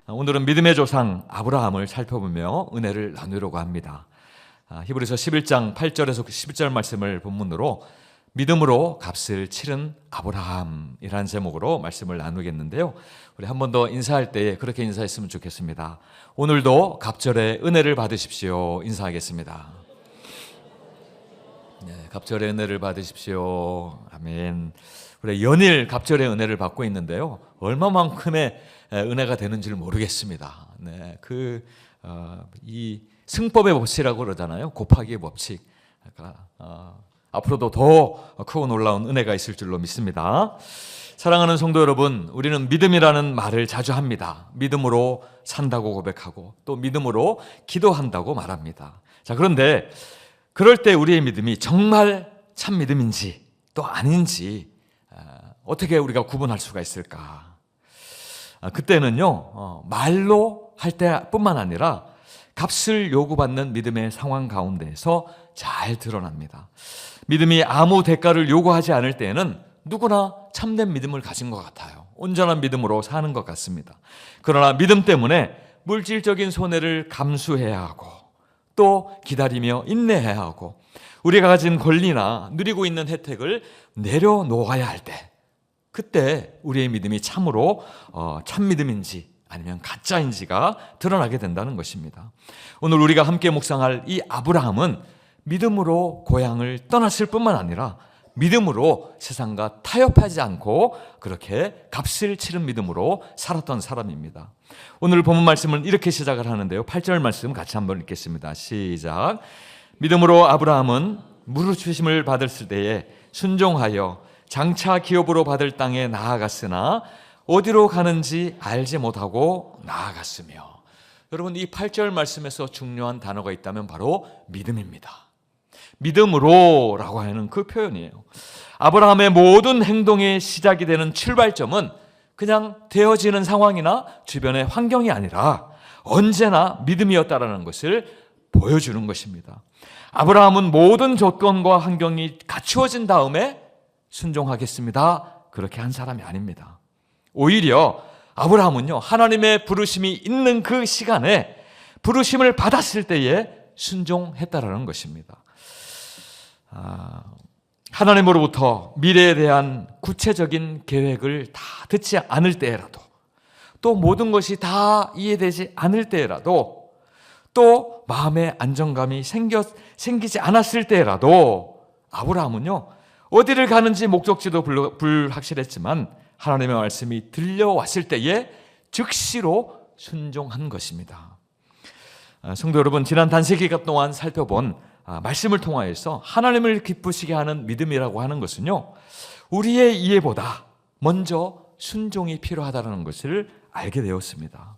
오늘은 믿음의 조상 아브라함을 살펴보며 은혜를 나누려고 합니다. 히브리서 11장 8절에서 11절 말씀을 본문으로 믿음으로 값을 치른 아브라함이라는 제목으로 말씀을 나누겠는데요. 우리 한 번 더 인사할 때에 그렇게 인사했으면 좋겠습니다. 오늘도 갑절의 은혜를 받으십시오. 인사하겠습니다. 네, 갑절의 은혜를 받으십시오. 아멘. 우리 연일 갑절의 은혜를 받고 있는데요. 얼마만큼의 은혜가 되는지를 모르겠습니다. 네, 이 승법의 법칙이라고 그러잖아요. 곱하기의 법칙. 그러니까, 앞으로도 더 크고 놀라운 은혜가 있을 줄로 믿습니다. 사랑하는 성도 여러분, 우리는 믿음이라는 말을 자주 합니다. 믿음으로 산다고 고백하고 또 믿음으로 기도한다고 말합니다. 자, 그런데 그럴 때 우리의 믿음이 정말 참 믿음인지 또 아닌지 어떻게 우리가 구분할 수가 있을까? 그때는요, 말로 할 때뿐만 아니라 값을 요구받는 믿음의 상황 가운데에서 잘 드러납니다. 믿음이 아무 대가를 요구하지 않을 때에는 누구나 참된 믿음을 가진 것 같아요. 온전한 믿음으로 사는 것 같습니다. 그러나 믿음 때문에 물질적인 손해를 감수해야 하고 또 기다리며 인내해야 하고 우리가 가진 권리나 누리고 있는 혜택을 내려놓아야 할 때, 그때 우리의 믿음이 참으로 참 믿음인지 아니면 가짜인지가 드러나게 된다는 것입니다. 오늘 우리가 함께 묵상할 이 아브라함은 믿음으로 고향을 떠났을 뿐만 아니라 믿음으로 세상과 타협하지 않고 그렇게 값을 치른 믿음으로 살았던 사람입니다. 오늘 본문 말씀은 이렇게 시작을 하는데요. 8절 말씀 같이 한번 읽겠습니다. 시작. 믿음으로 아브라함은 물으심을 받았을 때에 순종하여 장차 기업으로 받을 땅에 나아갔으나 어디로 가는지 알지 못하고 나아갔으며. 여러분, 이 8절 말씀에서 중요한 단어가 있다면 바로 믿음입니다. 믿음으로라고 하는 그 표현이에요. 아브라함의 모든 행동의 시작이 되는 출발점은 그냥 되어지는 상황이나 주변의 환경이 아니라 언제나 믿음이었다라는 것을 보여주는 것입니다. 아브라함은 모든 조건과 환경이 갖추어진 다음에 순종하겠습니다, 그렇게 한 사람이 아닙니다. 오히려 아브라함은요, 하나님의 부르심이 있는 그 시간에 부르심을 받았을 때에 순종했다라는 것입니다. 하나님으로부터 미래에 대한 구체적인 계획을 다 듣지 않을 때라도, 또 모든 것이 다 이해되지 않을 때라도, 또 마음의 안정감이 생기지 않았을 때라도 아브라함은요, 어디를 가는지 목적지도 불확실했지만 하나님의 말씀이 들려왔을 때에 즉시로 순종한 것입니다. 성도 여러분, 지난 단세기간 동안 살펴본 말씀을 통하여서 하나님을 기쁘시게 하는 믿음이라고 하는 것은요, 우리의 이해보다 먼저 순종이 필요하다는 것을 알게 되었습니다.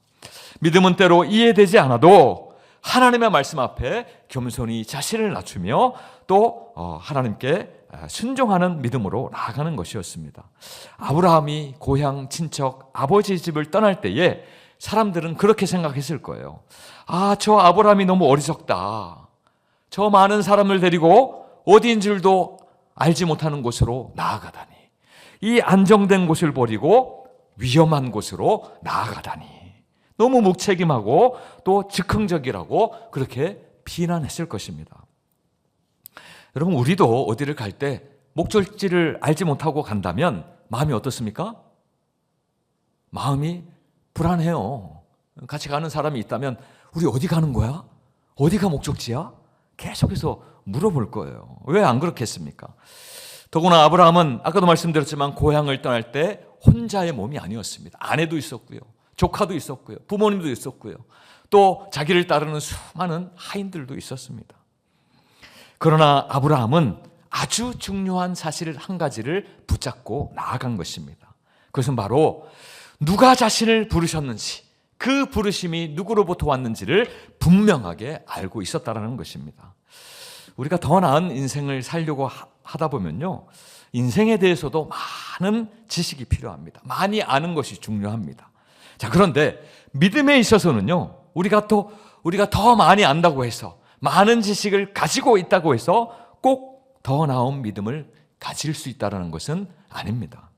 믿음은 때로 이해되지 않아도 하나님의 말씀 앞에 겸손히 자신을 낮추며 또 하나님께 순종하는 믿음으로 나아가는 것이었습니다. 아브라함이 고향 친척 아버지 집을 떠날 때에 사람들은 그렇게 생각했을 거예요. 저 아브라함이 너무 어리석다. 저 많은 사람을 데리고 어디인 줄도 알지 못하는 곳으로 나아가다니, 이 안정된 곳을 버리고 위험한 곳으로 나아가다니, 너무 무책임하고 또 즉흥적이라고 그렇게 비난했을 것입니다. 여러분, 우리도 어디를 갈 때 목적지를 알지 못하고 간다면 마음이 어떻습니까? 마음이 불안해요. 같이 가는 사람이 있다면 우리 어디 가는 거야? 어디가 목적지야? 계속해서 물어볼 거예요. 왜 안 그렇겠습니까? 더구나 아브라함은 아까도 말씀드렸지만 고향을 떠날 때 혼자의 몸이 아니었습니다. 아내도 있었고요, 조카도 있었고요, 부모님도 있었고요, 또 자기를 따르는 수많은 하인들도 있었습니다. 그러나 아브라함은 아주 중요한 사실 한 가지를 붙잡고 나아간 것입니다. 그것은 바로 누가 자신을 부르셨는지, 그 부르심이 누구로부터 왔는지를 분명하게 알고 있었다는 것입니다. 우리가 더 나은 인생을 살려고 하다 보면요, 인생에 대해서도 많은 지식이 필요합니다. 많이 아는 것이 중요합니다. 자, 그런데 믿음에 있어서는요, 우리가 더 많이 안다고 해서, 많은 지식을 가지고 있다고 해서 꼭 더 나은 믿음을 가질 수 있다는 것은 아닙니다.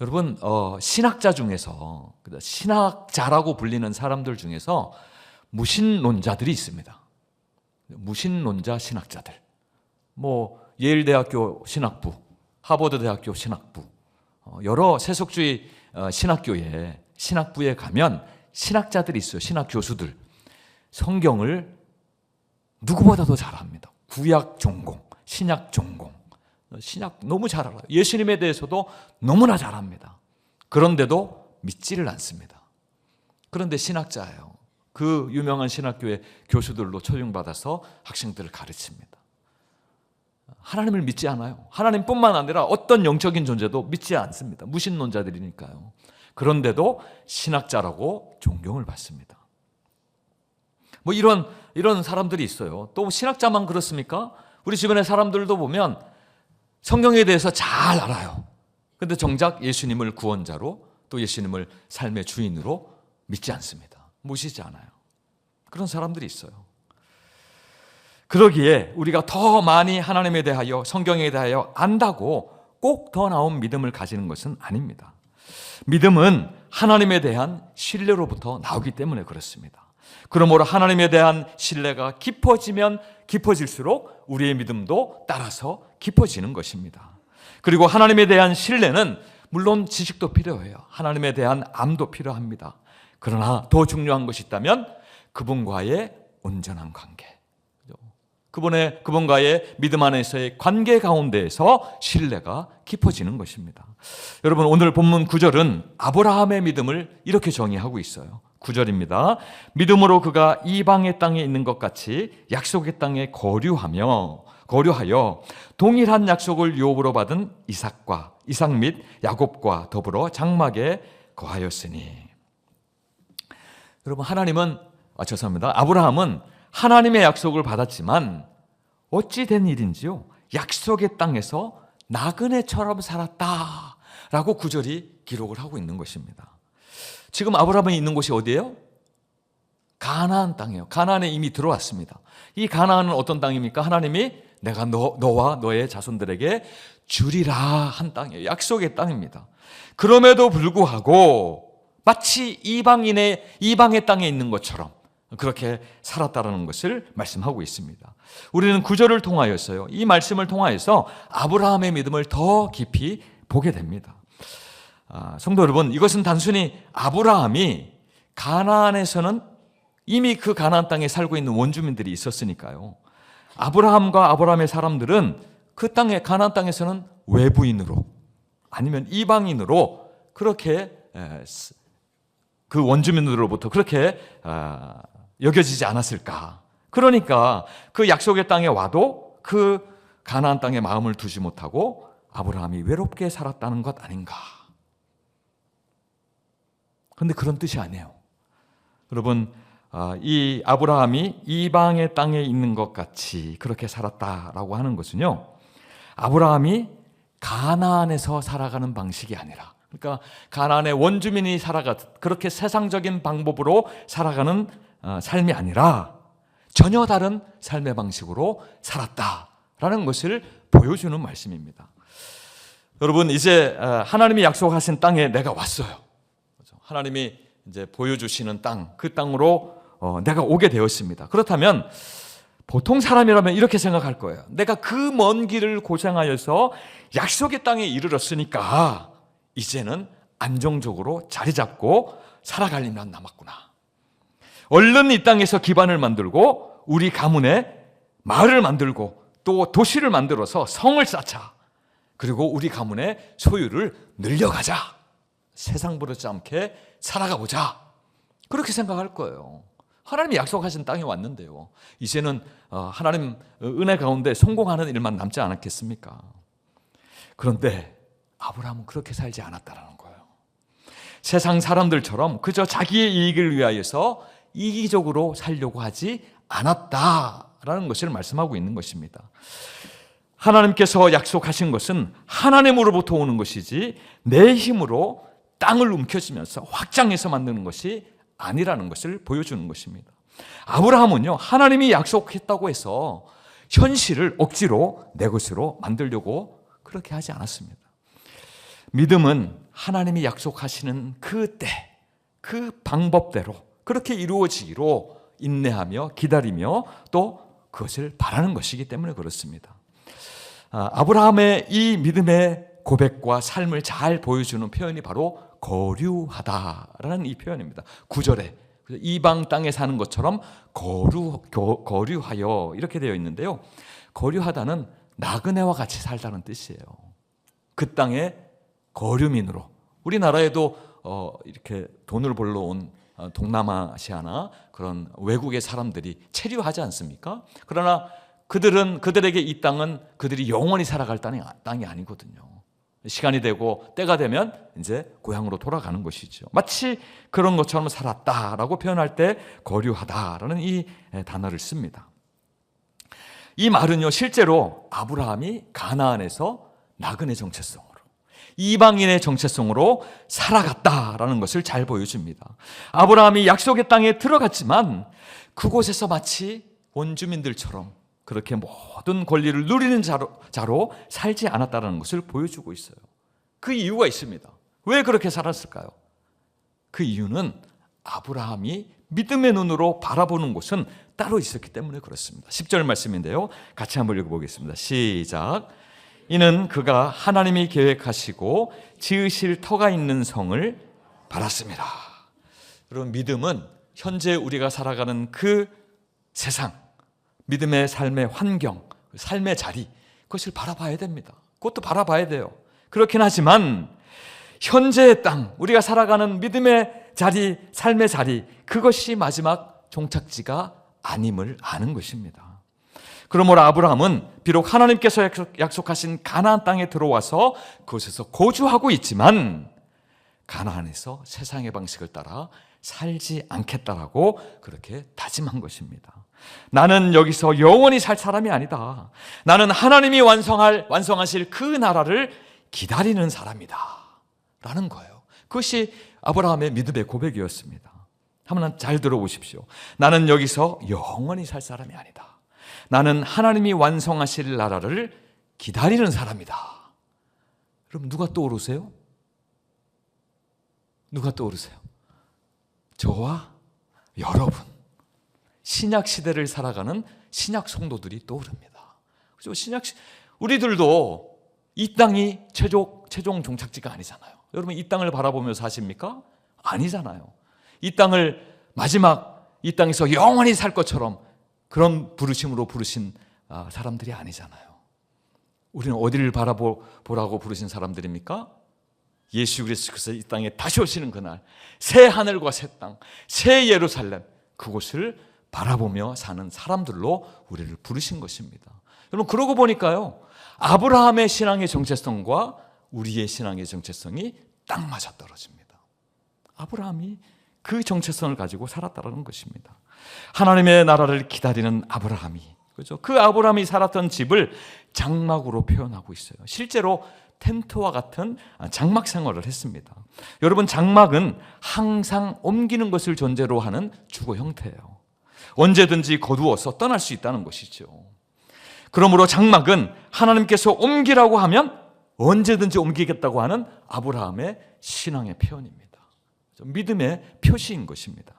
여러분, 신학자 중에서, 신학자라고 불리는 사람들 중에서 무신론자들이 있습니다. 무신론자 신학자들. 예일대학교 신학부, 하버드대학교 신학부, 여러 세속주의 신학부에 가면 신학자들이 있어요. 신학 교수들. 성경을 누구보다도 잘합니다. 구약 전공, 신약 전공. 신약 너무 잘 알아요. 예수님에 대해서도 너무나 잘 압니다. 그런데도 믿지를 않습니다. 그런데 신학자예요. 그 유명한 신학교의 교수들로 초용받아서 학생들을 가르칩니다. 하나님을 믿지 않아요. 하나님뿐만 아니라 어떤 영적인 존재도 믿지 않습니다. 무신론자들이니까요. 그런데도 신학자라고 존경을 받습니다. 이런 사람들이 있어요. 또 신학자만 그렇습니까? 우리 주변의 사람들도 보면 성경에 대해서 잘 알아요. 그런데 정작 예수님을 구원자로, 또 예수님을 삶의 주인으로 믿지 않습니다. 모시지 않아요. 그런 사람들이 있어요. 그러기에 우리가 더 많이 하나님에 대하여, 성경에 대하여 안다고 꼭 더 나은 믿음을 가지는 것은 아닙니다. 믿음은 하나님에 대한 신뢰로부터 나오기 때문에 그렇습니다. 그러므로 하나님에 대한 신뢰가 깊어지면 깊어질수록 우리의 믿음도 따라서 깊어지는 것입니다. 그리고 하나님에 대한 신뢰는 물론 지식도 필요해요. 하나님에 대한 암도 필요합니다. 그러나 더 중요한 것이 있다면 그분과의 온전한 관계, 그분과의 믿음 안에서의 관계 가운데에서 신뢰가 깊어지는 것입니다. 여러분, 오늘 본문 9절은 아브라함의 믿음을 이렇게 정의하고 있어요. 9절입니다. 믿음으로 그가 이방의 땅에 있는 것 같이 약속의 땅에 거류하여 동일한 약속을 유업으로 받은 이삭 및 야곱과 더불어 장막에 거하였으니. 여러분, 아브라함은 하나님의 약속을 받았지만 어찌 된 일인지요? 약속의 땅에서 나그네처럼 살았다라고 9절이 기록을 하고 있는 것입니다. 지금 아브라함이 있는 곳이 어디예요? 가나안 땅이에요. 가나안에 이미 들어왔습니다. 이 가나안은 어떤 땅입니까? 하나님이 내가 너와 너의 자손들에게 주리라 한 땅이에요. 약속의 땅입니다. 그럼에도 불구하고 마치 이방의 땅에 있는 것처럼 그렇게 살았다라는 것을 말씀하고 있습니다. 우리는 구절을 통하여서요, 이 말씀을 통하여서 아브라함의 믿음을 더 깊이 보게 됩니다. 성도 여러분, 이것은 단순히 아브라함이 가나안에서는 이미 그 가나안 땅에 살고 있는 원주민들이 있었으니까요. 아브라함과 아브라함의 사람들은 그 땅에, 가나안 땅에서는 외부인으로 아니면 이방인으로 그렇게 그 원주민들로부터 그렇게 여겨지지 않았을까. 그러니까 그 약속의 땅에 와도 그 가나안 땅에 마음을 두지 못하고 아브라함이 외롭게 살았다는 것 아닌가. 그런데 그런 뜻이 아니에요. 여러분, 이 아브라함이 이방의 땅에 있는 것 같이 그렇게 살았다라고 하는 것은요, 아브라함이 가나안에서 살아가는 방식이 아니라, 그러니까 가나안의 원주민이 그렇게 세상적인 방법으로 살아가는 삶이 아니라 전혀 다른 삶의 방식으로 살았다라는 것을 보여주는 말씀입니다. 여러분, 이제 하나님이 약속하신 땅에 내가 왔어요. 하나님이 이제 보여주시는 땅, 그 땅으로 내가 오게 되었습니다. 그렇다면 보통 사람이라면 이렇게 생각할 거예요. 내가 그 먼 길을 고생하여서 약속의 땅에 이르렀으니까 이제는 안정적으로 자리 잡고 살아갈 일만 남았구나. 얼른 이 땅에서 기반을 만들고 우리 가문에 마을을 만들고 또 도시를 만들어서 성을 쌓자. 그리고 우리 가문의 소유를 늘려가자. 세상 부럽지 않게 살아가 보자. 그렇게 생각할 거예요. 하나님이 약속하신 땅에 왔는데요, 이제는 하나님 은혜 가운데 성공하는 일만 남지 않았겠습니까? 그런데 아브라함은 그렇게 살지 않았다는 거예요. 세상 사람들처럼 그저 자기의 이익을 위하여서 이기적으로 살려고 하지 않았다라는 것을 말씀하고 있는 것입니다. 하나님께서 약속하신 것은 하나님으로부터 오는 것이지 내 힘으로 땅을 움켜쥐면서 확장해서 만드는 것이 아니라는 것을 보여주는 것입니다. 아브라함은요, 하나님이 약속했다고 해서 현실을 억지로 내 것으로 만들려고 그렇게 하지 않았습니다. 믿음은 하나님이 약속하시는 그 때, 그 방법대로 그렇게 이루어지기로 인내하며 기다리며 또 그것을 바라는 것이기 때문에 그렇습니다. 아브라함의 이 믿음의 고백과 삶을 잘 보여주는 표현이 바로 거류하다라는 이 표현입니다. 9절에 이방 땅에 사는 것처럼 거류하여 이렇게 되어 있는데요. 거류하다는 나그네와 같이 살다는 뜻이에요. 그 땅의 거류민으로. 우리나라에도 이렇게 돈을 벌러 온 동남아시아나 그런 외국의 사람들이 체류하지 않습니까? 그러나 그들에게 이 땅은 그들이 영원히 살아갈 땅이 아니거든요. 시간이 되고 때가 되면 이제 고향으로 돌아가는 것이죠. 마치 그런 것처럼 살았다라고 표현할 때 거류하다라는 이 단어를 씁니다. 이 말은요, 실제로 아브라함이 가나안에서 나그네 정체성으로, 이방인의 정체성으로 살아갔다라는 것을 잘 보여줍니다. 아브라함이 약속의 땅에 들어갔지만 그곳에서 마치 원주민들처럼 그렇게 모든 권리를 누리는 자로 살지 않았다는 것을 보여주고 있어요. 그 이유가 있습니다. 왜 그렇게 살았을까요? 그 이유는 아브라함이 믿음의 눈으로 바라보는 곳은 따로 있었기 때문에 그렇습니다. 10절 말씀인데요, 같이 한번 읽어보겠습니다. 시작. 이는 그가 하나님이 계획하시고 지으실 터가 있는 성을 바랐습니다. 여러분, 믿음은 현재 우리가 살아가는 그 세상, 믿음의 삶의 환경, 삶의 자리, 그것을 바라봐야 됩니다. 그것도 바라봐야 돼요. 그렇긴 하지만 현재의 땅, 우리가 살아가는 믿음의 자리, 삶의 자리, 그것이 마지막 종착지가 아님을 아는 것입니다. 그러므로 아브라함은 비록 하나님께서 약속하신 가나안 땅에 들어와서 그곳에서 거주하고 있지만 가나안에서 세상의 방식을 따라 살지 않겠다라고 그렇게 다짐한 것입니다. 나는 여기서 영원히 살 사람이 아니다. 나는 하나님이 완성하실 그 나라를 기다리는 사람이다 라는 거예요. 그것이 아브라함의 믿음의 고백이었습니다. 한번 잘 들어보십시오. 나는 여기서 영원히 살 사람이 아니다. 나는 하나님이 완성하실 나라를 기다리는 사람이다. 여러분, 누가 떠오르세요? 누가 떠오르세요? 저와 여러분, 신약 시대를 살아가는 신약 성도들이 떠오릅니다. 그죠? 우리들도 이 땅이 최종 종착지가 아니잖아요. 여러분, 이 땅을 바라보면서 사십니까? 아니잖아요. 이 땅을 마지막 이 땅에서 영원히 살 것처럼 그런 부르심으로 부르신 사람들이 아니잖아요. 우리는 어디를 바라보라고 부르신 사람들입니까? 예수 그리스도께서 이 땅에 다시 오시는 그날, 새 하늘과 새 땅, 새 예루살렘, 그곳을 바라보며 사는 사람들로 우리를 부르신 것입니다. 여러분, 그러고 보니까요, 아브라함의 신앙의 정체성과 우리의 신앙의 정체성이 딱 맞아떨어집니다. 아브라함이 그 정체성을 가지고 살았다는 것입니다. 하나님의 나라를 기다리는 아브라함이, 그죠? 그 아브라함이 살았던 집을 장막으로 표현하고 있어요. 실제로 텐트와 같은 장막 생활을 했습니다. 여러분, 장막은 항상 옮기는 것을 전제로 하는 주거 형태예요. 언제든지 거두어서 떠날 수 있다는 것이죠. 그러므로 장막은 하나님께서 옮기라고 하면 언제든지 옮기겠다고 하는 아브라함의 신앙의 표현입니다. 믿음의 표시인 것입니다.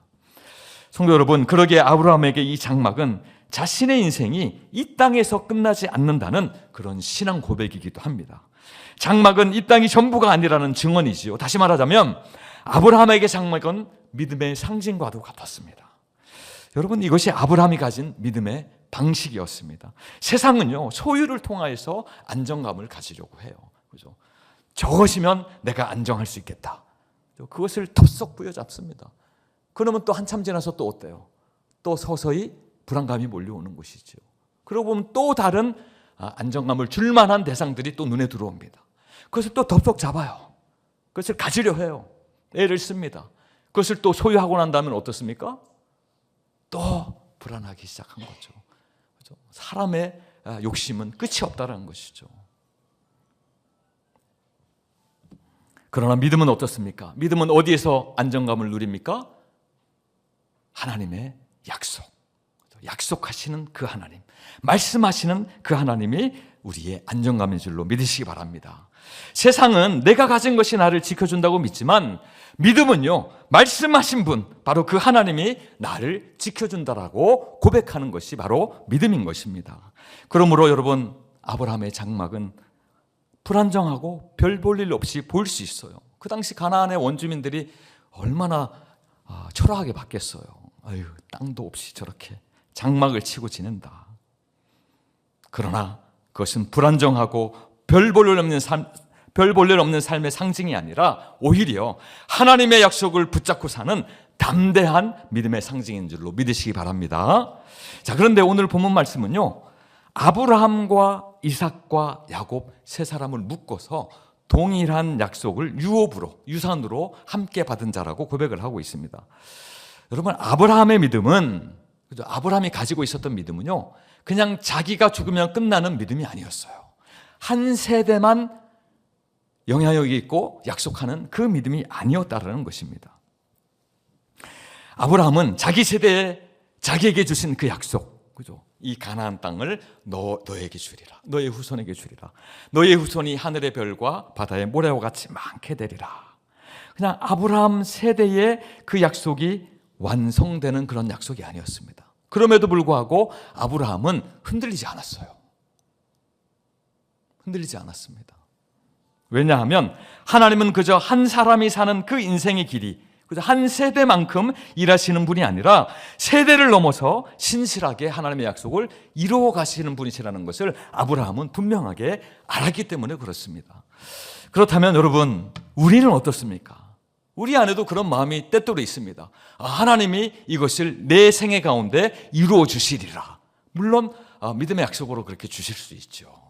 성도 여러분, 그러기에 아브라함에게 이 장막은 자신의 인생이 이 땅에서 끝나지 않는다는 그런 신앙 고백이기도 합니다. 장막은 이 땅이 전부가 아니라는 증언이지요. 다시 말하자면 아브라함에게 장막은 믿음의 상징과도 같았습니다. 여러분, 이것이 아브라함이 가진 믿음의 방식이었습니다. 세상은요, 소유를 통하여서 안정감을 가지려고 해요. 그죠? 저것이면 내가 안정할 수 있겠다. 그것을 덥석 부여잡습니다. 그러면 또 한참 지나서 또 어때요? 또 서서히 불안감이 몰려오는 것이죠. 그러고 보면 또 다른 안정감을 줄 만한 대상들이 또 눈에 들어옵니다. 그것을 또 덥석 잡아요. 그것을 가지려 해요. 애를 씁니다. 그것을 또 소유하고 난 다음에 어떻습니까? 또 불안하기 시작한 거죠. 그렇죠? 사람의 욕심은 끝이 없다는 것이죠. 그러나 믿음은 어떻습니까? 믿음은 어디에서 안정감을 누립니까? 하나님의 약속. 약속하시는 그 하나님, 말씀하시는 그 하나님이 우리의 안정감인 줄로 믿으시기 바랍니다. 세상은 내가 가진 것이 나를 지켜준다고 믿지만 믿음은요, 말씀하신 분, 바로 그 하나님이 나를 지켜준다라고 고백하는 것이 바로 믿음인 것입니다. 그러므로 여러분, 아브라함의 장막은 불안정하고 별 볼 일 없이 보일 수 있어요. 그 당시 가나안의 원주민들이 얼마나 초라하게 봤겠어요. 아유, 땅도 없이 저렇게 장막을 치고 지낸다. 그러나 그것은 불안정하고 별 볼 일 없는 삶의 상징이 아니라 오히려 하나님의 약속을 붙잡고 사는 담대한 믿음의 상징인 줄로 믿으시기 바랍니다. 자, 그런데 오늘 본문 말씀은요, 아브라함과 이삭과 야곱 세 사람을 묶어서 동일한 약속을 유산으로 함께 받은 자라고 고백을 하고 있습니다. 여러분, 아브라함의 믿음은, 아브라함이 가지고 있었던 믿음은요, 그냥 자기가 죽으면 끝나는 믿음이 아니었어요. 한 세대만 영향력이 있고 약속하는 그 믿음이 아니었다라는 것입니다. 아브라함은 자기 세대에 자기에게 주신 그 약속, 그죠? 이 가나안 땅을 너에게 주리라. 너의 후손에게 주리라. 너의 후손이 하늘의 별과 바다의 모래와 같이 많게 되리라. 그냥 아브라함 세대의 그 약속이 완성되는 그런 약속이 아니었습니다. 그럼에도 불구하고 아브라함은 흔들리지 않았어요. 흔들리지 않았습니다. 왜냐하면 하나님은 그저 한 사람이 사는 그 인생의 길이, 그저 한 세대만큼 일하시는 분이 아니라 세대를 넘어서 신실하게 하나님의 약속을 이루어 가시는 분이시라는 것을 아브라함은 분명하게 알았기 때문에 그렇습니다. 그렇다면 여러분, 우리는 어떻습니까? 우리 안에도 그런 마음이 때때로 있습니다. 하나님이 이것을 내 생애 가운데 이루어 주시리라. 물론 믿음의 약속으로 그렇게 주실 수 있죠.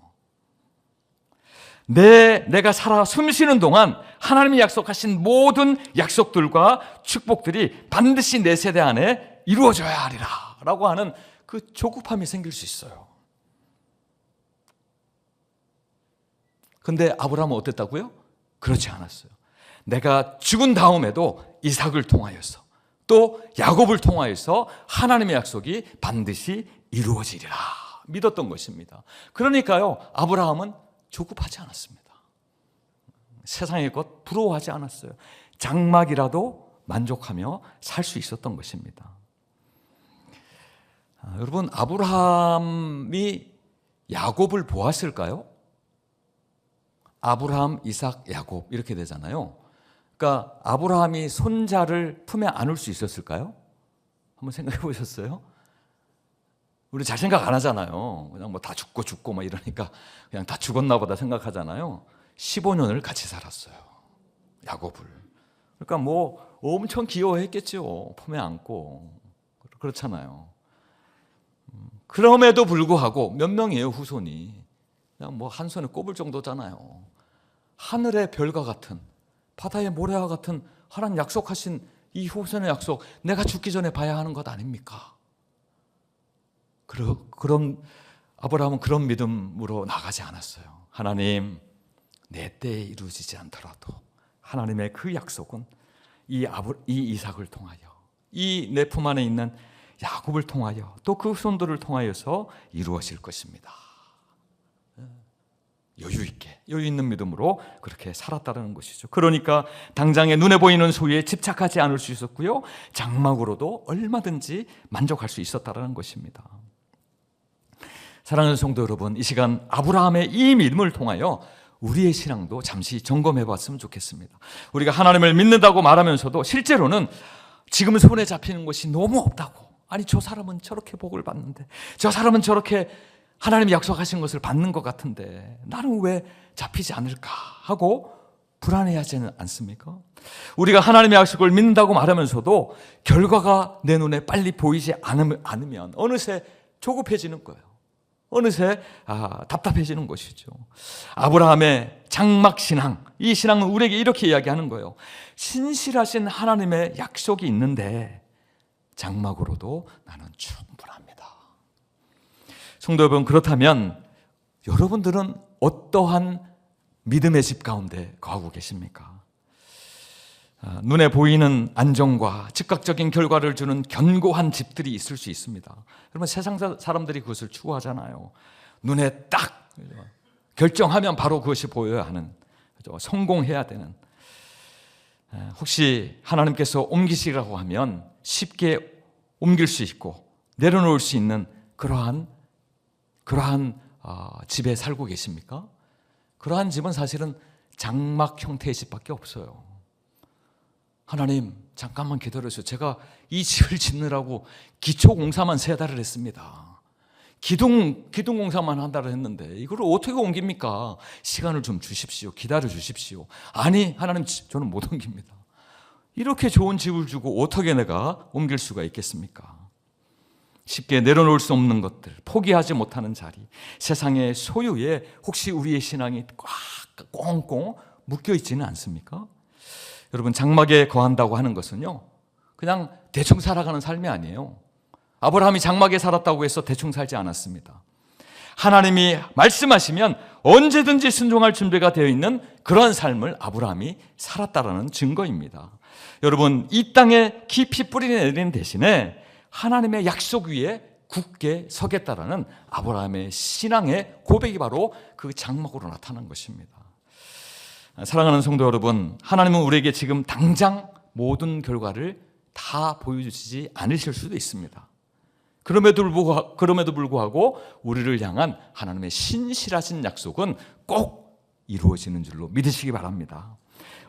내가 살아 숨쉬는 동안 하나님이 약속하신 모든 약속들과 축복들이 반드시 내 세대 안에 이루어져야 하리라 라고 하는 그 조급함이 생길 수 있어요. 근데 아브라함은 어땠다고요? 그렇지 않았어요. 내가 죽은 다음에도 이삭을 통하여서 또 야곱을 통하여서 하나님의 약속이 반드시 이루어지리라 믿었던 것입니다. 그러니까요, 아브라함은 조급하지 않았습니다. 세상의 것 부러워하지 않았어요. 장막이라도 만족하며 살 수 있었던 것입니다. 여러분, 아브라함이 야곱을 보았을까요? 아브라함, 이삭, 야곱 이렇게 되잖아요. 그러니까 아브라함이 손자를 품에 안을 수 있었을까요? 한번 생각해 보셨어요? 우리 잘 생각 안 하잖아요. 그냥 뭐 다 죽고 막 이러니까 그냥 다 죽었나 보다 생각하잖아요. 15년을 같이 살았어요, 야곱을. 그러니까 뭐 엄청 귀여워했겠죠. 품에 안고. 그렇잖아요. 그럼에도 불구하고 몇 명이에요, 후손이. 그냥 뭐 한 손에 꼽을 정도잖아요. 하늘의 별과 같은, 바다의 모래와 같은 하나님 약속하신 이 후손의 약속, 내가 죽기 전에 봐야 하는 것 아닙니까? 그럼 아브라함은 그런 믿음으로 나가지 않았어요. 하나님, 내 때에 이루어지지 않더라도 하나님의 그 약속은 이 이삭을 통하여, 이 내 품 안에 있는 야곱을 통하여, 또 그 후손들을 통하여서 이루어질 것입니다. 여유 있는 믿음으로 그렇게 살았다는 것이죠. 그러니까 당장에 눈에 보이는 소유에 집착하지 않을 수 있었고요, 장막으로도 얼마든지 만족할 수 있었다는 것입니다. 사랑하는 성도 여러분, 이 시간 아브라함의 이 믿음을 통하여 우리의 신앙도 잠시 점검해 봤으면 좋겠습니다. 우리가 하나님을 믿는다고 말하면서도 실제로는 지금 손에 잡히는 것이 너무 없다고, 아니 저 사람은 저렇게 복을 받는데, 저 사람은 저렇게 하나님이 약속하신 것을 받는 것 같은데 나는 왜 잡히지 않을까 하고 불안해하지는 않습니까? 우리가 하나님의 약속을 믿는다고 말하면서도 결과가 내 눈에 빨리 보이지 않으면 어느새 조급해지는 거예요. 어느새 답답해지는 것이죠. 아브라함의 장막신앙, 이 신앙은 우리에게 이렇게 이야기하는 거예요. 신실하신 하나님의 약속이 있는데 장막으로도 나는 충분합니다. 성도 여러분, 그렇다면 여러분들은 어떠한 믿음의 집 가운데 거하고 계십니까? 눈에 보이는 안정과 즉각적인 결과를 주는 견고한 집들이 있을 수 있습니다. 그러면 세상 사람들이 그것을 추구하잖아요. 눈에 딱 결정하면 바로 그것이 보여야 하는. 그죠? 성공해야 되는. 혹시 하나님께서 옮기시라고 하면 쉽게 옮길 수 있고 내려놓을 수 있는 그러한 집에 살고 계십니까? 그러한 집은 사실은 장막 형태의 집밖에 없어요. 하나님 잠깐만 기다려주세요. 제가 이 집을 짓느라고 기초공사만 3달을 했습니다. 기둥공사만 한 달을 했는데 이걸 어떻게 옮깁니까? 시간을 좀 주십시오. 기다려 주십시오. 아니 하나님 저는 못 옮깁니다. 이렇게 좋은 집을 주고 어떻게 내가 옮길 수가 있겠습니까? 쉽게 내려놓을 수 없는 것들, 포기하지 못하는 자리, 세상의 소유에 혹시 우리의 신앙이 꽉 꽁꽁 묶여 있지는 않습니까? 여러분 장막에 거한다고 하는 것은요 그냥 대충 살아가는 삶이 아니에요. 아브라함이 장막에 살았다고 해서 대충 살지 않았습니다. 하나님이 말씀하시면 언제든지 순종할 준비가 되어 있는 그런 삶을 아브라함이 살았다라는 증거입니다. 여러분 이 땅에 깊이 뿌리내리는 대신에 하나님의 약속 위에 굳게 서겠다라는 아브라함의 신앙의 고백이 바로 그 장막으로 나타난 것입니다. 사랑하는 성도 여러분, 하나님은 우리에게 지금 당장 모든 결과를 다 보여주시지 않으실 수도 있습니다. 그럼에도 불구하고 우리를 향한 하나님의 신실하신 약속은 꼭 이루어지는 줄로 믿으시기 바랍니다.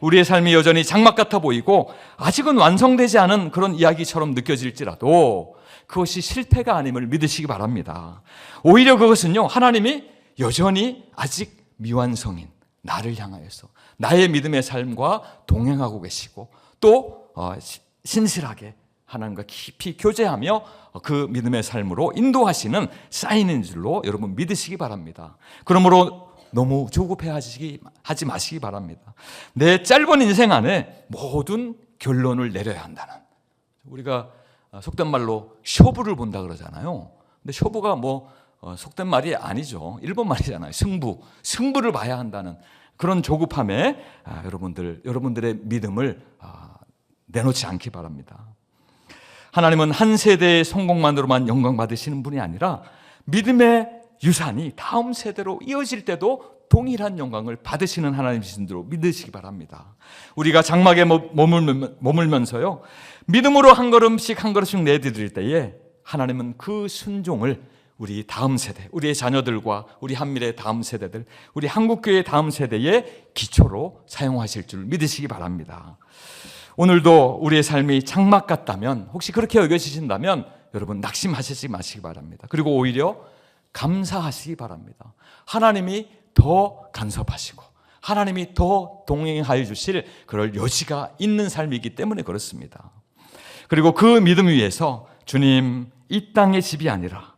우리의 삶이 여전히 장막 같아 보이고 아직은 완성되지 않은 그런 이야기처럼 느껴질지라도 그것이 실패가 아님을 믿으시기 바랍니다. 오히려 그것은요 하나님이 여전히 아직 미완성인 나를 향하여서 나의 믿음의 삶과 동행하고 계시고 또 신실하게 하나님과 깊이 교제하며 그 믿음의 삶으로 인도하시는 사인인 줄로 여러분 믿으시기 바랍니다. 그러므로 너무 조급해하지 마시기 바랍니다. 내 짧은 인생 안에 모든 결론을 내려야 한다는, 우리가 속된 말로 쇼부를 본다 그러잖아요. 근데 쇼부가 속된 말이 아니죠. 일본 말이잖아요. 승부를 봐야 한다는 그런 조급함에 여러분들의 믿음을 내놓지 않기 바랍니다. 하나님은 한 세대의 성공만으로만 영광 받으시는 분이 아니라 믿음의 유산이 다음 세대로 이어질 때도 동일한 영광을 받으시는 하나님이신 줄로 믿으시기 바랍니다. 우리가 장막에 머물면서요 믿음으로 한 걸음씩 내디딜 때에 하나님은 그 순종을 우리 다음 세대, 우리의 자녀들과 우리 한미래의 다음 세대들, 우리 한국교회의 다음 세대의 기초로 사용하실 줄 믿으시기 바랍니다. 오늘도 우리의 삶이 장막 같다면, 혹시 그렇게 여겨지신다면 여러분 낙심하시지 마시기 바랍니다. 그리고 오히려 감사하시기 바랍니다. 하나님이 더 간섭하시고 하나님이 더 동행하여 주실 그럴 여지가 있는 삶이기 때문에 그렇습니다. 그리고 그 믿음 위에서 주님, 이 땅의 집이 아니라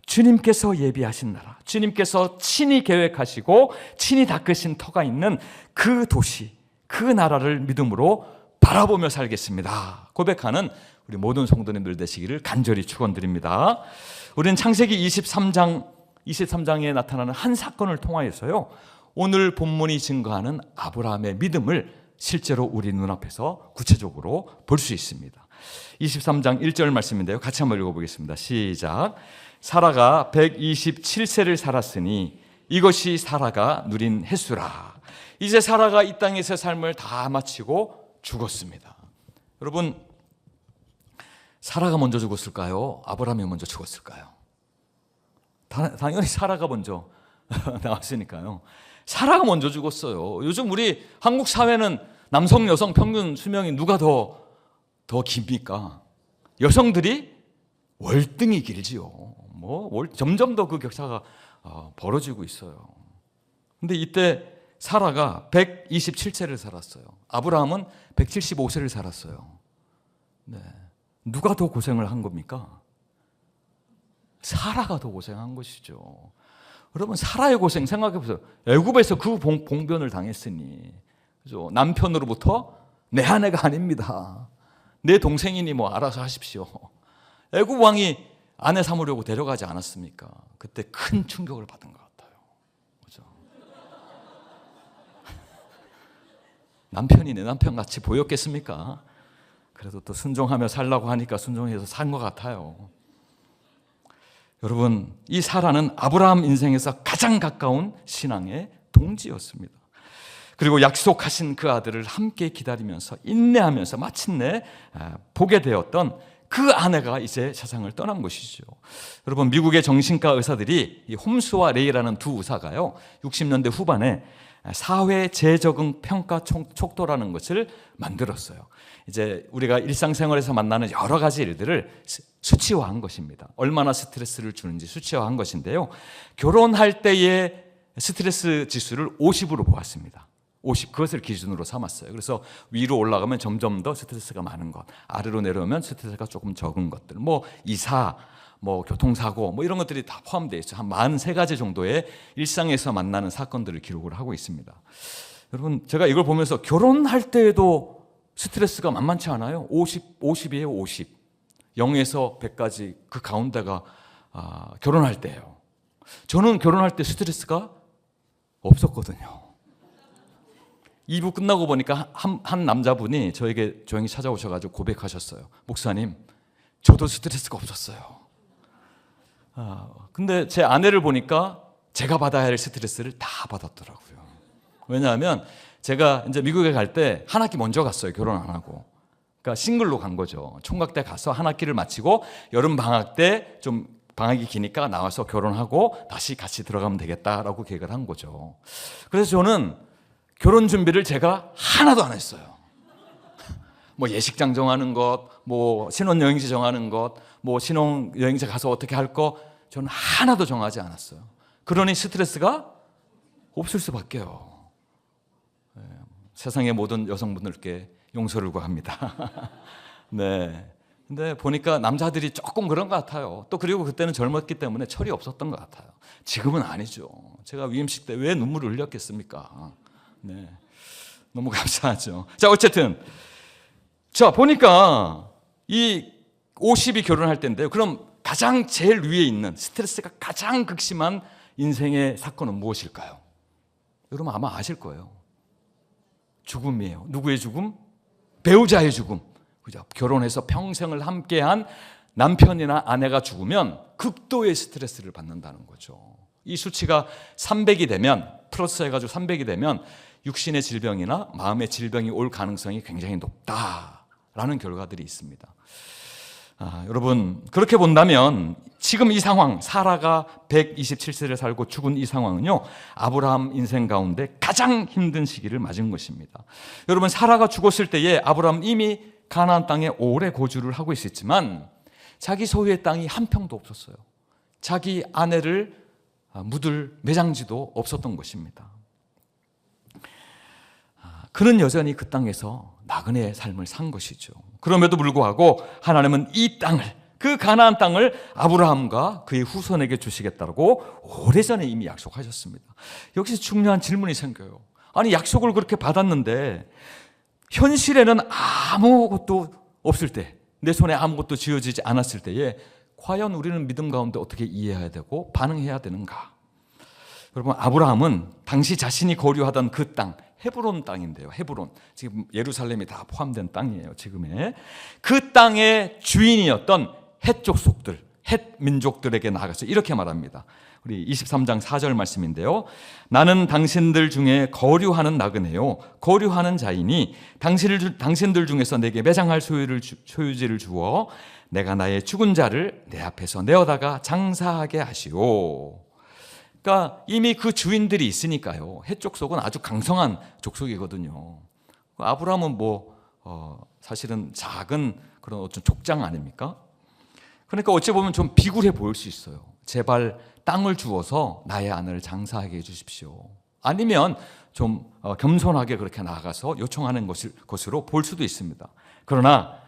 주님께서 예비하신 나라, 주님께서 친히 계획하시고 친히 닦으신 터가 있는 그 도시, 그 나라를 믿음으로 바라보며 살겠습니다 고백하는 우리 모든 성도님들 되시기를 간절히 축원드립니다. 우리는 창세기 23장에 나타나는 한 사건을 통하여서요 오늘 본문이 증거하는 아브라함의 믿음을 실제로 우리 눈앞에서 구체적으로 볼 수 있습니다. 23장 1절 말씀인데요, 같이 한번 읽어보겠습니다. 시작. 사라가 127세를 살았으니 이것이 사라가 누린 횟수라. 이제 사라가 이 땅에서 삶을 다 마치고 죽었습니다. 여러분, 사라가 먼저 죽었을까요? 아브라함이 먼저 죽었을까요? 당연히 사라가 먼저 나왔으니까요. 사라가 먼저 죽었어요. 요즘 우리 한국 사회는 남성 여성 평균 수명이 누가 더 깁니까? 여성들이 월등히 길지요. 점점 더 그 격차가 벌어지고 있어요. 근데 이때 사라가 127세를 살았어요. 아브라함은 175세를 살았어요. 네. 누가 더 고생을 한 겁니까? 사라가 더 고생한 것이죠. 여러분, 사라의 고생 생각해 보세요. 애굽에서 그 봉변을 당했으니, 그죠? 남편으로부터 내 아내가 아닙니다, 내 동생이니 알아서 하십시오. 애굽 왕이 아내 삼으려고 데려가지 않았습니까? 그때 큰 충격을 받은 것 같아요. 그죠? 남편이 내 남편 같이 보였겠습니까? 그래도 또 순종하며 살라고 하니까 순종해서 산 것 같아요. 여러분, 이 사라는 아브라함 인생에서 가장 가까운 신앙의 동지였습니다. 그리고 약속하신 그 아들을 함께 기다리면서 인내하면서 마침내 보게 되었던 그 아내가 이제 세상을 떠난 것이죠. 여러분, 미국의 정신과 의사들이 이 홈스와 레이라는 두 의사가요, 60년대 후반에 사회 재적응 평가 촉도라는 것을 만들었어요. 이제 우리가 일상생활에서 만나는 여러 가지 일들을 수치화한 것입니다. 얼마나 스트레스를 주는지 수치화한 것인데요. 결혼할 때의 스트레스 지수를 50으로 보았습니다. 50, 그것을 기준으로 삼았어요. 그래서 위로 올라가면 점점 더 스트레스가 많은 것, 아래로 내려오면 스트레스가 조금 적은 것들, 뭐 이사, 뭐 교통사고, 뭐 이런 것들이 다 포함되어 있어요. 한 43가지 정도의 일상에서 만나는 사건들을 기록을 하고 있습니다. 여러분, 제가 이걸 보면서 결혼할 때에도 스트레스가 만만치 않아요. 50이에요, 50. 0에서 100까지 그 가운데가 결혼할 때예요. 저는 결혼할 때 스트레스가 없었거든요. 2부 끝나고 보니까 한 남자분이 저에게 조용히 찾아오셔가지고 고백하셨어요. 목사님, 저도 스트레스가 없었어요. 근데 제 아내를 보니까 제가 받아야 할 스트레스를 다 받았더라고요. 왜냐하면 제가 이제 미국에 갈 때 한 학기 먼저 갔어요. 결혼 안 하고. 그러니까 싱글로 간 거죠. 총각 때 가서 한 학기를 마치고 여름 방학 때 좀 방학이 기니까 나와서 결혼하고 다시 같이 들어가면 되겠다라고 계획을 한 거죠. 그래서 저는 결혼 준비를 제가 하나도 안 했어요. 뭐 예식장 정하는 것, 뭐 신혼여행지 정하는 것, 뭐 신혼여행지 가서 어떻게 할 거, 저는 하나도 정하지 않았어요. 그러니 스트레스가 없을 수밖에요. 세상의 모든 여성분들께 용서를 구합니다. 네. 근데 보니까 남자들이 조금 그런 것 같아요. 또 그리고 그때는 젊었기 때문에 철이 없었던 것 같아요. 지금은 아니죠. 제가 위임식 때 왜 눈물을 흘렸겠습니까? 네. 너무 감사하죠. 자, 어쨌든. 자, 보니까 이 50이 결혼할 때인데요. 그럼 가장 제일 위에 있는 스트레스가 가장 극심한 인생의 사건은 무엇일까요? 여러분 아마 아실 거예요. 죽음이에요. 누구의 죽음? 배우자의 죽음. 그죠? 결혼해서 평생을 함께한 남편이나 아내가 죽으면 극도의 스트레스를 받는다는 거죠. 이 수치가 300이 되면, 플러스 해가지고 300이 되면 육신의 질병이나 마음의 질병이 올 가능성이 굉장히 높다라는 결과들이 있습니다. 여러분, 그렇게 본다면 지금 이 상황, 사라가 127세를 살고 죽은 이 상황은요, 아브라함 인생 가운데 가장 힘든 시기를 맞은 것입니다. 여러분, 사라가 죽었을 때에 아브라함 이미 가나안 땅에 오래 거주를 하고 있었지만 자기 소유의 땅이 한 평도 없었어요. 자기 아내를 묻을 매장지도 없었던 것입니다. 그는 여전히 그 땅에서 나그네의 삶을 산 것이죠. 그럼에도 불구하고 하나님은 이 땅을, 그 가나안 땅을 아브라함과 그의 후손에게 주시겠다고 오래전에 이미 약속하셨습니다. 여기서 중요한 질문이 생겨요. 아니, 약속을 그렇게 받았는데 현실에는 아무것도 없을 때, 내 손에 아무것도 쥐어지지 않았을 때에 과연 우리는 믿음 가운데 어떻게 이해해야 되고 반응해야 되는가? 여러분, 아브라함은 당시 자신이 거류하던 그 땅, 헤브론 땅인데요. 헤브론, 지금 예루살렘이 다 포함된 땅이에요. 지금의 그 땅의 주인이었던 헷 족속들, 헷 민족들에게 나아가서 이렇게 말합니다. 우리 23장 4절 말씀인데요. 나는 당신들 중에 거류하는 나그네요, 거류하는 자이니 당신들 중에서 내게 매장할 소유지를 주어 내가 나의 죽은 자를 내 앞에서 내어다가 장사하게 하시오. 그러니까 이미 그 주인들이 있으니까요. 헷 족속은 아주 강성한 족속이거든요. 아브라함은 사실은 작은 그런 어떤 족장 아닙니까? 그러니까 어찌 보면 좀 비굴해 보일 수 있어요. 제발 땅을 주어서 나의 아내를 장사하게 해주십시오. 아니면 좀 겸손하게 그렇게 나아가서 요청하는 것으로 볼 수도 있습니다. 그러나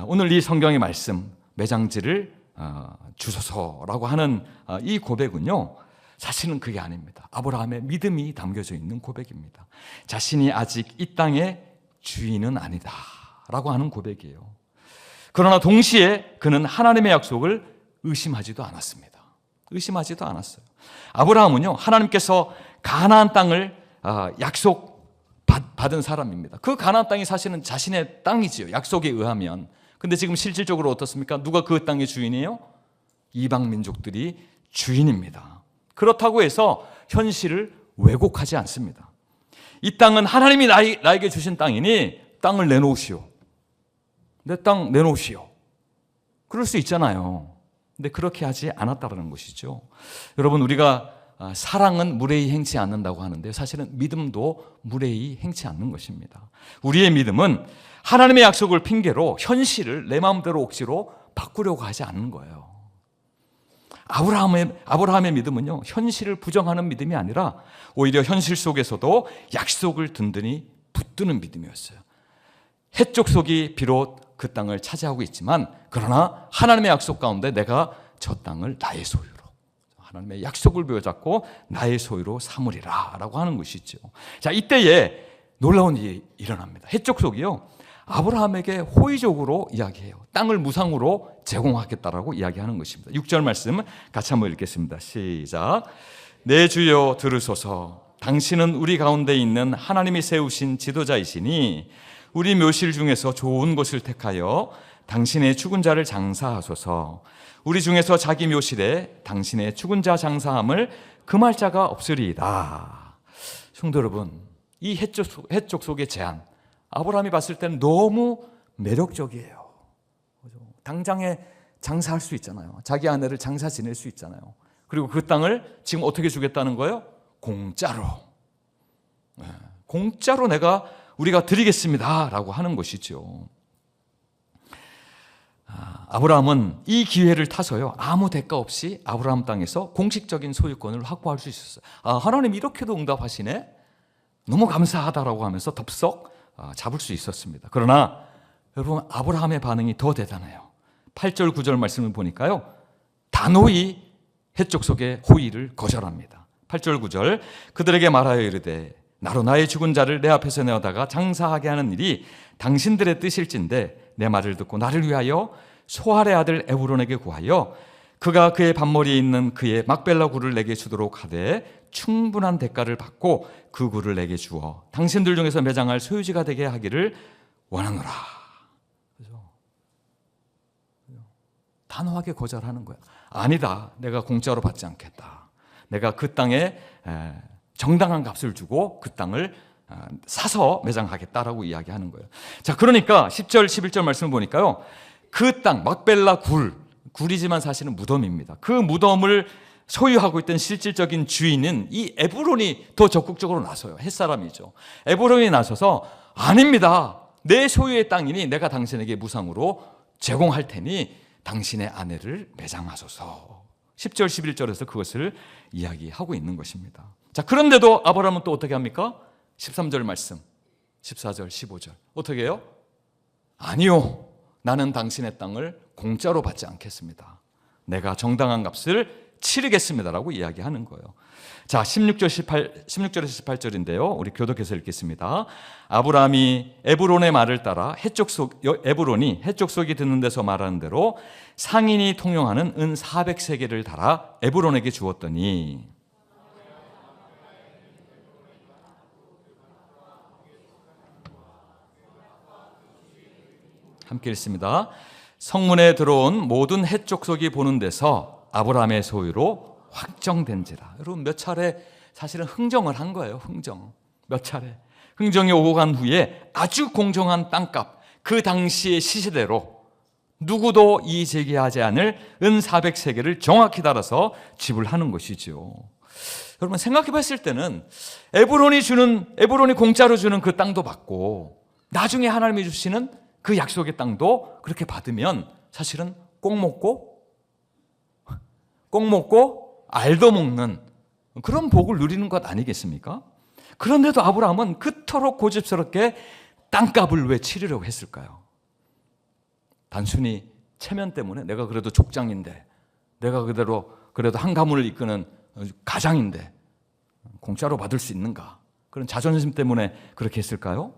오늘 이 성경의 말씀, 매장지를 주소서라고 하는 이 고백은요, 사실은 그게 아닙니다. 아브라함의 믿음이 담겨져 있는 고백입니다. 자신이 아직 이 땅의 주인은 아니다 라고 하는 고백이에요. 그러나 동시에 그는 하나님의 약속을 의심하지도 않았습니다. 의심하지도 않았어요. 아브라함은요, 하나님께서 가나안 땅을 약속 받은 사람입니다. 그 가나안 땅이 사실은 자신의 땅이지요, 약속에 의하면. 근데 지금 실질적으로 어떻습니까? 누가 그 땅의 주인이에요? 이방 민족들이 주인입니다. 그렇다고 해서 현실을 왜곡하지 않습니다. 이 땅은 하나님이 나에게 주신 땅이니 땅을 내놓으시오. 내 땅 내놓으시오. 그럴 수 있잖아요. 근데 그렇게 하지 않았다는 것이죠. 여러분, 우리가 사랑은 무례히 행치 않는다고 하는데 사실은 믿음도 무례히 행치 않는 것입니다. 우리의 믿음은 하나님의 약속을 핑계로 현실을 내 마음대로 억지로 바꾸려고 하지 않는 거예요. 아브라함의 믿음은요, 현실을 부정하는 믿음이 아니라 오히려 현실 속에서도 약속을 든든히 붙드는 믿음이었어요. 해족속이 비록 그 땅을 차지하고 있지만 그러나 하나님의 약속 가운데 내가 저 땅을 나의 소유로, 하나님의 약속을 부여잡고 나의 소유로 삼으리라 라고 하는 것이죠. 자, 이때에 놀라운 일이 일어납니다. 해족속이요, 아브라함에게 호의적으로 이야기해요. 땅을 무상으로 제공하겠다라고 이야기하는 것입니다. 6절 말씀 같이 한번 읽겠습니다. 시작. 내 주여 들으소서. 당신은 우리 가운데 있는 하나님이 세우신 지도자이시니 우리 묘실 중에서 좋은 곳을 택하여 당신의 죽은 자를 장사하소서. 우리 중에서 자기 묘실에 당신의 죽은 자 장사함을 금할 자가 없으리이다. 성도 여러분, 이 해족 속의 제안, 아브라함이 봤을 때는 너무 매력적이에요. 당장에 장사할 수 있잖아요. 자기 아내를 장사 지낼 수 있잖아요. 그리고 그 땅을 지금 어떻게 주겠다는 거예요? 공짜로. 공짜로 우리가 드리겠습니다 라고 하는 것이죠. 아브라함은 이 기회를 타서요, 아무 대가 없이 아브라함 땅에서 공식적인 소유권을 확보할 수 있었어요. 하나님 이렇게도 응답하시네? 너무 감사하다라고 하면서 덥석 잡을 수 있었습니다. 그러나 여러분, 아브라함의 반응이 더 대단해요. 8절 9절 말씀을 보니까요, 단호히 해족속의 호의를 거절합니다. 8절 9절, 그들에게 말하여 이르되 나로 나의 죽은 자를 내 앞에서 내어다가 장사하게 하는 일이 당신들의 뜻일진데 내 말을 듣고 나를 위하여 소할의 아들 에브론에게 구하여 그가 그의 밭머리에 있는 그의 막벨라 굴을 내게 주도록 하되 충분한 대가를 받고 그 굴을 내게 주어 당신들 중에서 매장할 소유지가 되게 하기를 원하노라. 그죠? 단호하게 거절하는 거야. 아니다, 내가 공짜로 받지 않겠다. 내가 그 땅에 정당한 값을 주고 그 땅을 사서 매장하겠다라고 이야기하는 거예요. 자, 그러니까 10절 11절 말씀을 보니까요, 그 땅 막벨라 굴이지만 사실은 무덤입니다. 그 무덤을 소유하고 있던 실질적인 주인은 이 에브론이 더 적극적으로 나서요. 햇사람이죠. 에브론이 나서서 아닙니다, 내 소유의 땅이니 내가 당신에게 무상으로 제공할 테니 당신의 아내를 매장하소서. 10절 11절에서 그것을 이야기하고 있는 것입니다. 자, 그런데도 아브라함은 또 어떻게 합니까? 13절 말씀, 14절 15절 어떻게 해요? 아니요, 나는 당신의 땅을 공짜로 받지 않겠습니다. 내가 정당한 값을 치르겠습니다라고 이야기하는 거예요. 자, 16절에서 18절인데요. 우리 교독해서 읽겠습니다. 아브라함이 에브론의 말을 따라 에브론이 해족속이 듣는 데서 말하는 대로 상인이 통용하는 은 400세겔을 달아 에브론에게 주었더니, 함께 읽습니다. 성문에 들어온 모든 해족속이 보는 데서 아브라함의 소유로 확정된지라. 여러분, 몇 차례 사실은 흥정을 한 거예요. 몇 차례 흥정이 오고 간 후에 아주 공정한 땅값, 그 당시의 시세대로 누구도 이의 제기하지 않을 은 400세겔을 정확히 달아서 지불하는 것이죠. 여러분, 생각해 봤을 때는 에브론이 공짜로 주는 그 땅도 받고 나중에 하나님이 주시는 그 약속의 땅도 그렇게 받으면 사실은 꼭 먹고 알도 먹는 그런 복을 누리는 것 아니겠습니까? 그런데도 아브라함은 그토록 고집스럽게 땅값을 왜 치르려고 했을까요? 단순히 체면 때문에, 내가 그래도 족장인데, 내가 그래도 한 가문을 이끄는 가장인데 공짜로 받을 수 있는가? 그런 자존심 때문에 그렇게 했을까요?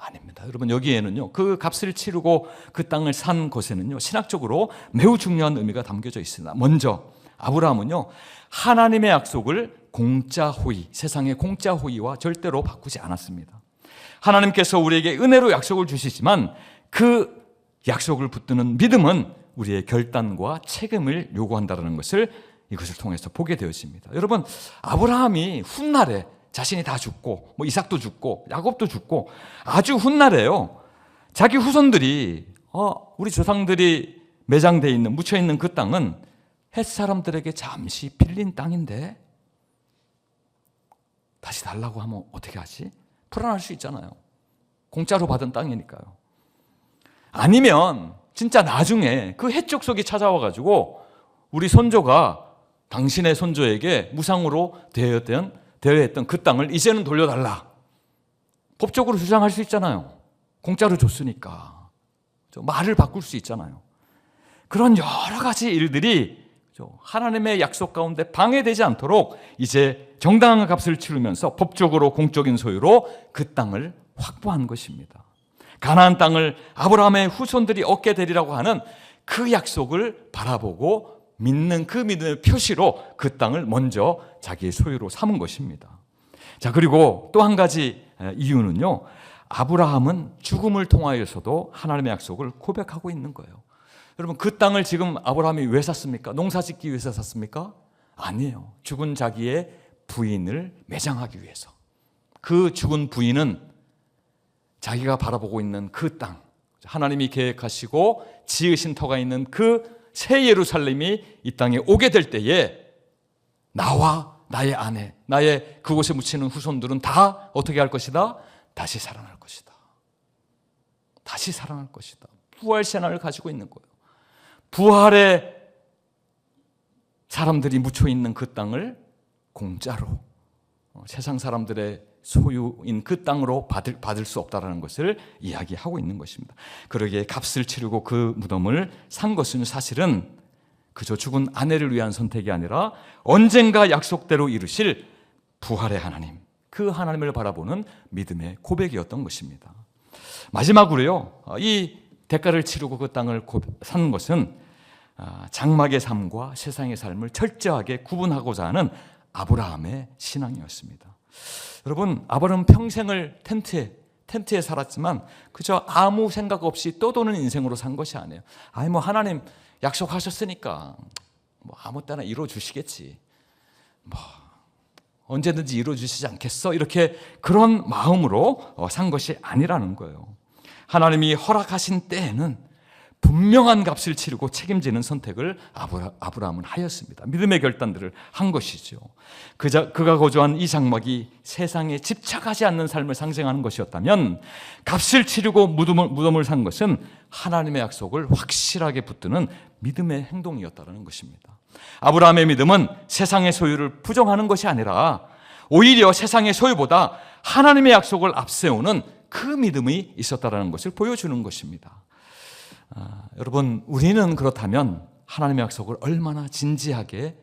아닙니다. 여러분, 여기에는요, 그 값을 치르고 그 땅을 산 것에는요, 신학적으로 매우 중요한 의미가 담겨져 있습니다. 먼저 아브라함은요, 하나님의 약속을 세상의 공짜 호의와 절대로 바꾸지 않았습니다. 하나님께서 우리에게 은혜로 약속을 주시지만 그 약속을 붙드는 믿음은 우리의 결단과 책임을 요구한다는 것을 이것을 통해서 보게 되어집니다. 여러분, 아브라함이 훗날에 자신이 다 죽고 뭐 이삭도 죽고 야곱도 죽고 아주 훗날에요. 자기 후손들이 우리 조상들이 매장되어 있는 묻혀 있는 그 땅은 헷 사람들에게 잠시 빌린 땅인데 다시 달라고 하면 어떻게 하지? 불안할 수 있잖아요. 공짜로 받은 땅이니까요. 아니면 진짜 나중에 그 헷 족속이 찾아와 가지고 우리 손조가 당신의 손조에게 무상으로 대여했던 그 땅을 이제는 돌려달라. 법적으로 주장할 수 있잖아요. 공짜로 줬으니까. 말을 바꿀 수 있잖아요. 그런 여러 가지 일들이 하나님의 약속 가운데 방해되지 않도록 이제 정당한 값을 치르면서 법적으로 공적인 소유로 그 땅을 확보한 것입니다. 가나안 땅을 아브라함의 후손들이 얻게 되리라고 하는 그 약속을 바라보고 믿는 그 믿음의 표시로 그 땅을 먼저 자기의 소유로 삼은 것입니다. 자, 그리고 또 한 가지 이유는요, 아브라함은 죽음을 통하여서도 하나님의 약속을 고백하고 있는 거예요. 여러분, 그 땅을 지금 아브라함이 왜 샀습니까? 농사 짓기 위해서 샀습니까? 아니에요. 죽은 자기의 부인을 매장하기 위해서. 그 죽은 부인은 자기가 바라보고 있는 그 땅, 하나님이 계획하시고 지으신 터가 있는 그 새 예루살렘이 이 땅에 오게 될 때에 나와 나의 아내, 나의 그곳에 묻히는 후손들은 다 어떻게 할 것이다? 다시 살아날 것이다. 다시 살아날 것이다. 부활 신앙을 가지고 있는 거예요. 부활의 사람들이 묻혀 있는 그 땅을 공짜로 세상 사람들의 소유인 그 땅으로 받을 수 없다라는 것을 이야기하고 있는 것입니다. 그러기에 값을 치르고 그 무덤을 산 것은 사실은 그저 죽은 아내를 위한 선택이 아니라 언젠가 약속대로 이루실 부활의 하나님, 그 하나님을 바라보는 믿음의 고백이었던 것입니다. 마지막으로요, 이 대가를 치르고 그 땅을 산 것은 장막의 삶과 세상의 삶을 철저하게 구분하고자 하는 아브라함의 신앙이었습니다. 여러분, 아브라함은 평생을 텐트에 살았지만 그저 아무 생각 없이 떠도는 인생으로 산 것이 아니에요. 하나님 약속하셨으니까 아무 때나 이루어 주시겠지. 언제든지 이루어 주시지 않겠어? 이렇게 그런 마음으로 산 것이 아니라는 거예요. 하나님이 허락하신 때에는 분명한 값을 치르고 책임지는 선택을 아브라함은 하였습니다. 믿음의 결단들을 한 것이죠. 그가 거주한 이 장막이 세상에 집착하지 않는 삶을 상징하는 것이었다면 값을 치르고 무덤을 산 것은 하나님의 약속을 확실하게 붙드는 믿음의 행동이었다는 것입니다. 아브라함의 믿음은 세상의 소유를 부정하는 것이 아니라 오히려 세상의 소유보다 하나님의 약속을 앞세우는 그 믿음이 있었다는 것을 보여주는 것입니다. 여러분, 우리는 그렇다면 하나님의 약속을 얼마나 진지하게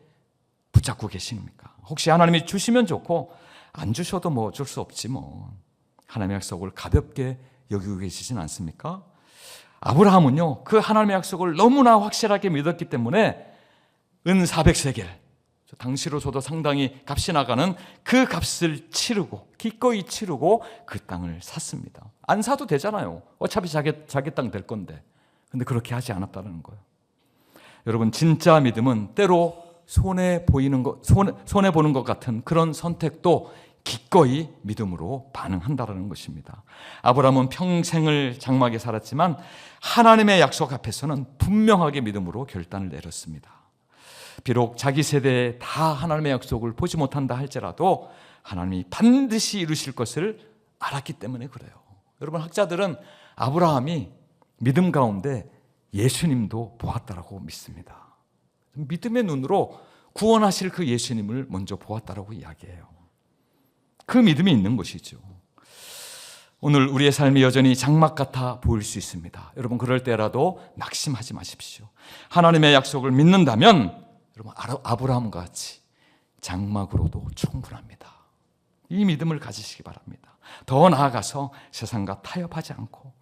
붙잡고 계십니까? 혹시 하나님이 주시면 좋고 안 주셔도 어쩔 수 없지 하나님의 약속을 가볍게 여기고 계시진 않습니까? 아브라함은요, 그 하나님의 약속을 너무나 확실하게 믿었기 때문에 은 400세겔, 당시로서도 상당히 값이 나가는 그 값을 치르고 기꺼이 치르고 그 땅을 샀습니다. 안 사도 되잖아요. 어차피 자기 땅 될 건데. 근데 그렇게 하지 않았다는 거예요. 여러분, 진짜 믿음은 때로 손해 보는 것 같은 그런 선택도 기꺼이 믿음으로 반응한다는 것입니다. 아브라함은 평생을 장막에 살았지만 하나님의 약속 앞에서는 분명하게 믿음으로 결단을 내렸습니다. 비록 자기 세대에 다 하나님의 약속을 보지 못한다 할지라도 하나님이 반드시 이루실 것을 알았기 때문에 그래요. 여러분, 학자들은 아브라함이 믿음 가운데 예수님도 보았다라고 믿습니다. 믿음의 눈으로 구원하실 그 예수님을 먼저 보았다라고 이야기해요. 그 믿음이 있는 것이죠. 오늘 우리의 삶이 여전히 장막 같아 보일 수 있습니다. 여러분, 그럴 때라도 낙심하지 마십시오. 하나님의 약속을 믿는다면 여러분, 아브라함과 같이 장막으로도 충분합니다. 이 믿음을 가지시기 바랍니다. 더 나아가서 세상과 타협하지 않고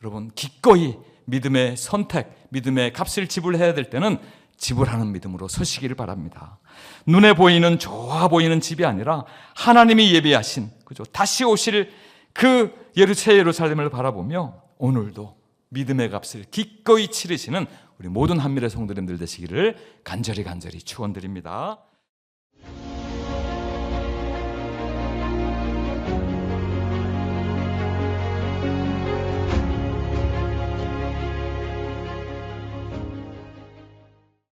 여러분, 기꺼이 믿음의 선택, 믿음의 값을 지불해야 될 때는 지불하는 믿음으로 서시기를 바랍니다. 눈에 보이는 좋아 보이는 집이 아니라 하나님이 예비하신 다시 오실 그 새 예루살렘을 바라보며 오늘도 믿음의 값을 기꺼이 치르시는 우리 모든 한미래 성도님들 되시기를 간절히 축원드립니다.